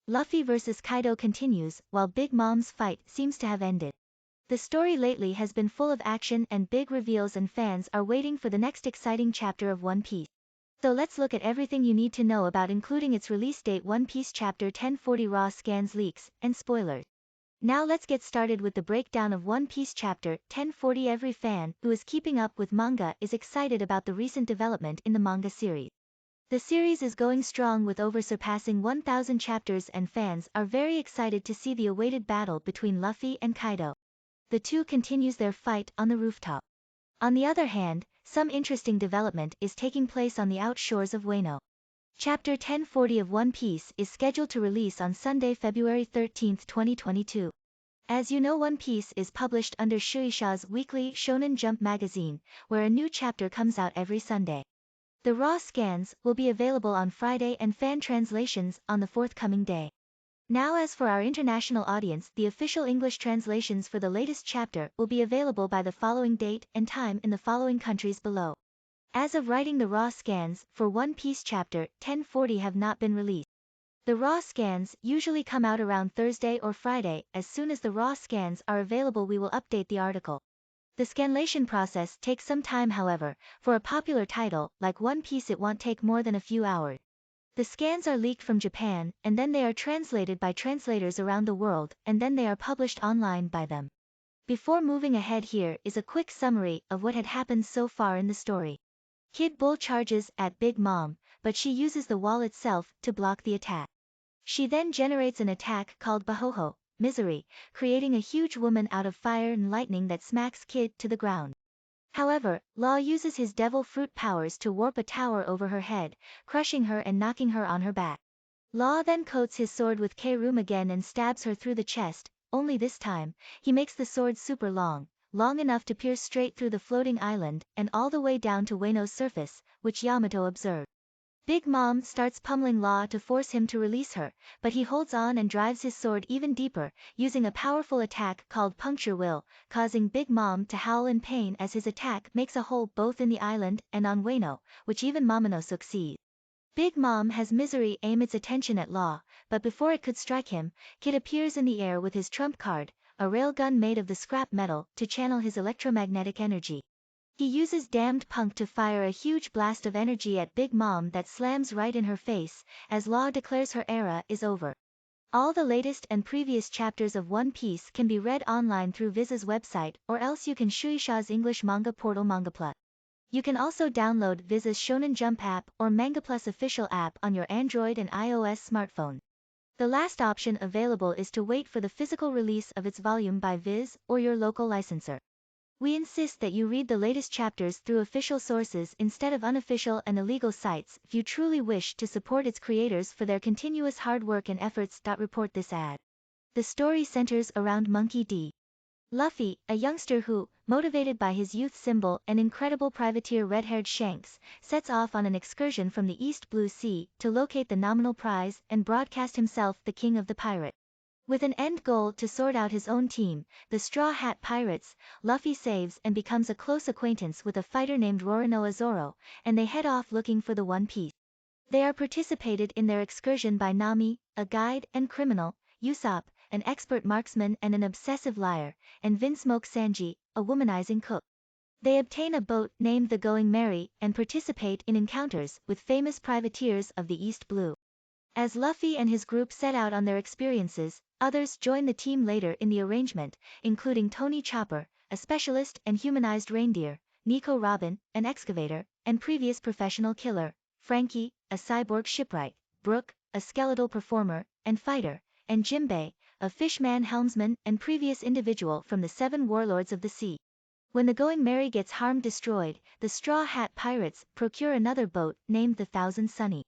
Luffy vs Kaido continues, while Big Mom's fight seems to have ended. The story lately has been full of action and big reveals, and fans are waiting for the next exciting chapter of One Piece. So let's look at everything you need to know about, including its release date, One Piece Chapter 1040 raw scans, leaks, and spoilers. Now let's get started with the breakdown of One Piece Chapter 1040. Every fan who is keeping up with manga is excited about the recent development in the manga series. The series is going strong with over surpassing 1,000 chapters, and fans are very excited to see the awaited battle between Luffy and Kaido. The two continues their fight on the rooftop. On the other hand, some interesting development is taking place on the outshores of Wano. Chapter 1040 of One Piece is scheduled to release on Sunday, February 13, 2022. As you know, One Piece is published under Shueisha's weekly Shonen Jump magazine, where a new chapter comes out every Sunday. The raw scans will be available on Friday and fan translations on the forthcoming day. Now, as for our international audience, the official English translations for the latest chapter will be available by the following date and time in the following countries below. As of writing, the raw scans for One Piece Chapter 1040 have not been released. The raw scans usually come out around Thursday or Friday. As soon as the raw scans are available, we will update the article. The scanlation process takes some time, however. For a popular title like One Piece, it won't take more than a few hours. The scans are leaked from Japan, and then they are translated by translators around the world, and then they are published online by them. Before moving ahead, here is a quick summary of what had happened so far in the story. Kid Bull charges at Big Mom, but she uses the wall itself to block the attack. She then generates an attack called Bahoho, Misery, creating a huge woman out of fire and lightning that smacks Kid to the ground. However, Law uses his devil fruit powers to warp a tower over her head, crushing her and knocking her on her back. Law then coats his sword with K-Room again and stabs her through the chest, only this time, he makes the sword super long, long enough to pierce straight through the floating island and all the way down to Wano's surface, which Yamato observed. Big Mom starts pummeling Law to force him to release her, but he holds on and drives his sword even deeper, using a powerful attack called Puncture Wille, causing Big Mom to howl in pain as his attack makes a hole both in the island and on Wano, which even Momonosuke sees. Big Mom has Misery aim its attention at Law, but before it could strike him, Kid appears in the air with his trump card, a railgun made of the scrap metal, to channel his electromagnetic energy. He uses Damned Punk to fire a huge blast of energy at Big Mom that slams right in her face, as Law declares her era is over. All the latest and previous chapters of One Piece can be read online through Viz's website, or else you can Shueisha's English manga portal MangaPlus. You can also download Viz's Shonen Jump app or MangaPlus official app on your Android and iOS smartphone. The last option available is to wait for the physical release of its volume by Viz or your local licensor. We insist that you read the latest chapters through official sources instead of unofficial and illegal sites if you truly wish to support its creators for their continuous hard work and efforts. Report this ad. The story centers around Monkey D. Luffy, a youngster who, motivated by his youth symbol and incredible privateer red-haired Shanks, sets off on an excursion from the East Blue Sea to locate the nominal prize and broadcast himself the king of the pirates. With an end goal to sort out his own team, the Straw Hat Pirates, Luffy saves and becomes a close acquaintance with a fighter named Roronoa Zoro, and they head off looking for the One Piece. They are participated in their excursion by Nami, a guide and criminal, Usopp, an expert marksman and an obsessive liar, and Vinsmoke Sanji, a womanizing cook. They obtain a boat named the Going Merry and participate in encounters with famous privateers of the East Blue. As Luffy and his group set out on their experiences, others join the team later in the arrangement, including Tony Chopper, a specialist and humanized reindeer, Nico Robin, an excavator, and previous professional killer, Frankie, a cyborg shipwright, Brook, a skeletal performer and fighter, and Jimbei, a fishman helmsman and previous individual from the Seven Warlords of the Sea. When the Going Merry gets harmed destroyed, the Straw Hat Pirates procure another boat named the Thousand Sunny.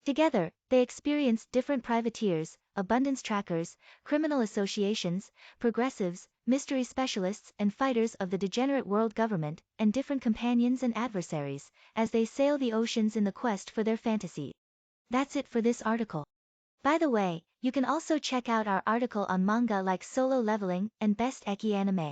Together, they experience different privateers, abundance trackers, criminal associations, progressives, mystery specialists and fighters of the degenerate world government, and different companions and adversaries, as they sail the oceans in the quest for their fantasies. That's it for this article. By the way, you can also check out our article on manga like Solo Leveling and Best Eki Anime.